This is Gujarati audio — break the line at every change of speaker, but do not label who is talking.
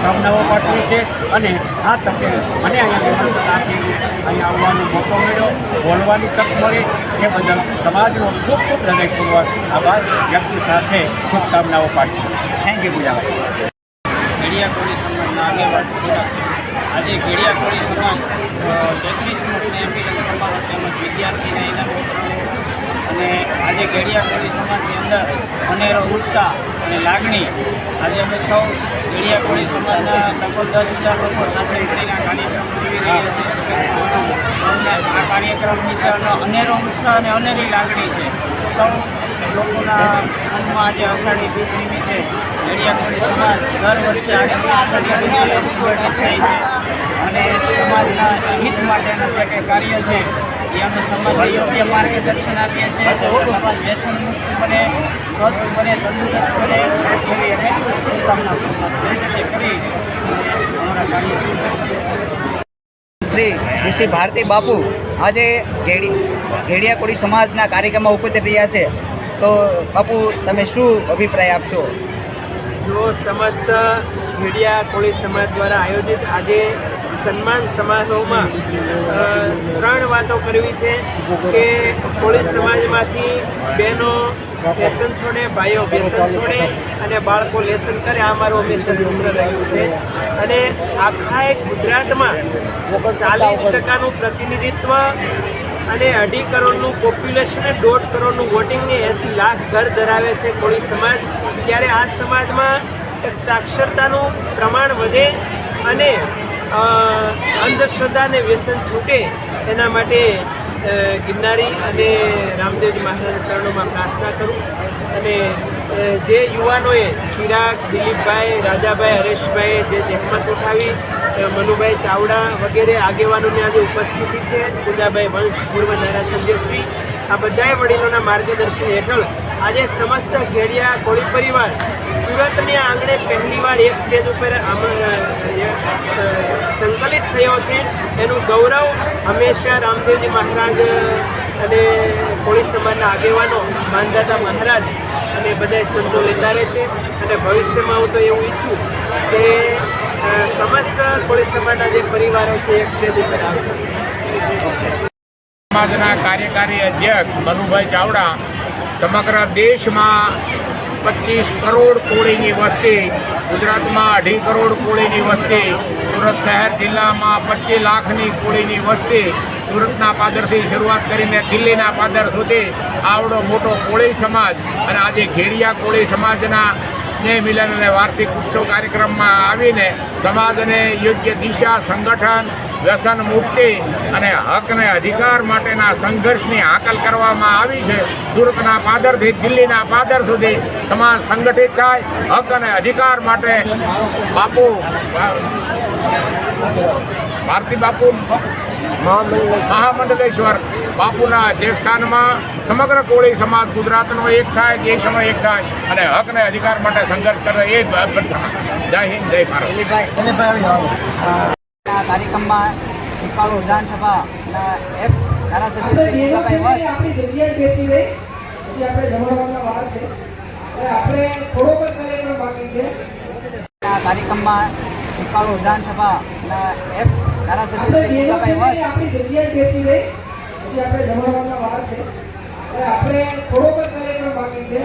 શુભકામનાઓ પાઠવી છે અને આ તકે મને અહીંયા આવવાનો મોકો મળ્યો, બોલવાની તક મળી, એ બદલ સમાજનો ખૂબ ખૂબ હૃદયપૂર્વક આભાર વ્યક્તિ સાથે શુભકામનાઓ પાઠવી. Thank you પૂજાભાઈ.
ઘેડિયા કોળી સમાજના આગેવાન સુરત. આજે ઘેડિયા કોળી સમાજ 33મો સ્નેહમિલન સમારોહ તેમજ વિદ્યાર્થીના ઇનામ અને આજે ઘેડિયા કોળી સમાજની અંદર અનેરો ઉત્સાહ અને લાગણી. આજે અમે સૌ ઘેડિયા કોળી સમાજના લગભગ 10,000 લોકો સાથે મળીને કાર્યક્રમ જોઈ રહ્યા છીએ. આ કાર્યક્રમ વિશેનો અનેરો ઉત્સાહ અને અનેરી લાગણી છે. સૌ લોકોના મનમાં આજે અષાઢી બીજ નિમિત્તે ઘેડિયા કોળી સમાજ દર વર્ષે આજે અષાઢી બીજ સંગઠિત થાય છે અને સમાજના હિત માટેના જે કંઈ કાર્ય છે એ અમે સમાજને યોગ્ય માર્ગદર્શન આપીએ છીએ. સમાજ વ્યસન મુક્ત બને, સ્વસ્થ બને, તંદુરસ્ત બને એવી અમે શુભકામના કરી અમારા કાર્ય.
શ્રી ઋષિ ભારતી બાપુ આજે ઘેડિયા કોળી સમાજના કાર્યક્રમમાં ઉપસ્થિત રહ્યા છે, તો બાપુ તમે શું અભિપ્રાય આપશો?
જો સમસ્ત ઘેડિયા કોળી સમાજ દ્વારા આયોજિત આજે સન્માન સમારોહમાં 3 વાતો કરવી છે કે કોળી સમાજમાંથી બહેનો વ્યસન છોડે, ભાઈઓ વ્યસન છોડે અને બાળકો લેસન કરે. આ મારું હંમેશા સૂત્ર રહ્યું છે અને આખા ગુજરાતમાં 40% પ્રતિનિધિત્વ અને 2.5 કરોડનું પોપ્યુલેશન, 1.5 કરોડનું વોટિંગ ને 80 લાખ ઘર ધરાવે છે કોળી સમાજ. ત્યારે આ સમાજમાં એક સાક્ષરતાનું પ્રમાણ વધે અને અંધશ્રદ્ધા અને વ્યસન છૂટે એના માટે ગિરનારી અને રામદેવજી મહારાજના ચરણોમાં પ્રાર્થના કરું. અને જે યુવાનોએ ચિરાગ, દિલીપભાઈ, રાજાભાઈ, હરેશભાઈએ જે જહેમત ઉઠાવી, મનુભાઈ ચાવડા વગેરે આગેવાનોની આજે ઉપસ્થિતિ છે, પૂજાભાઈ વંશ, પૂર્વ ધારાસભ્યશ્રી, આ બધાએ વડીલોના માર્ગદર્શન હેઠળ આજે સમસ્ત ઘેડિયા કોળી પરિવાર સુરતની આંગણે પહેલીવાર એક સ્ટેજ ઉપર સંકલિત થયો છે. એનું ગૌરવ હંમેશા રામદેવજી મહારાજ અને કોળી સમાજના આગેવાનો, માનદાતા મહારાજ અને બધા સંતો લેતા રહેશે. અને ભવિષ્યમાં હું તો એવું ઈચ્છું કે સમસ્ત કોળી સમાજના જે પરિવારો છે એક સ્ટેજ ઉપર આવે.
સમાજના કાર્યકારી અધ્યક્ષ મનુભાઈ ચાવડા સમગ્ર દેશમાં 25 કરોડ કોળીની વસ્તી, ગુજરાતમાં 2.5 કરોડ કોળીની વસ્તી, સુરત શહેર જિલ્લામાં 25 લાખની કોળીની વસ્તી, સુરતના પાદરથી શરૂઆત કરીને દિલ્હીના પાદર સુધી આવડો મોટો કોળી સમાજ અને આજે ઘેડિયા કોળી સમાજના સ્નેહ મિલન અને વાર્ષિક ઉત્સવ કાર્યક્રમમાં આવીને સમાજને યોગ્ય દિશા, સંગઠન, વ્યસન મુક્તિ અને હક અને અધિકાર માટેના સંઘર્ષની હાકલ કરવામાં આવી છે. સુરતના પાદરથી દિલ્હીના પાદર સુધી સમાજ સંગઠિત થાય, હક અને અધિકાર માટે બાપુ ભારતી બાપુ મહામંડલેશ્વર બાપુના અધ્યક્ષસ્થાનમાં સમગ્ર કોળી સમાજ ગુજરાતનો એક થાય, દેશનો એક થાય અને હક અને અધિકાર માટે સંઘર્ષ કરે. એ જય હિન્દ, જય ભારત.
આ કાર્યક્રમમાં એકાળુ વિધાનસભાના એક્સ ધારાસભ્ય શ્રી પૂજાભાઈ
આપણી જગ્યાએ બેસી રહી પછી આપણે જમણવારના વાર છે આપણે થોડોક જ કાર્યક્રમ બાકી છે.
આ કાર્યક્રમમાં એકાળુ વિધાનસભાના એક્સ ધારાસભ્ય શ્રી પૂજાભાઈ
આપણી જગ્યાએ બેસી રહી પછી આપણે જમણવારના વાર છે આપણે થોડોક જ કાર્યક્રમ બાકી છે.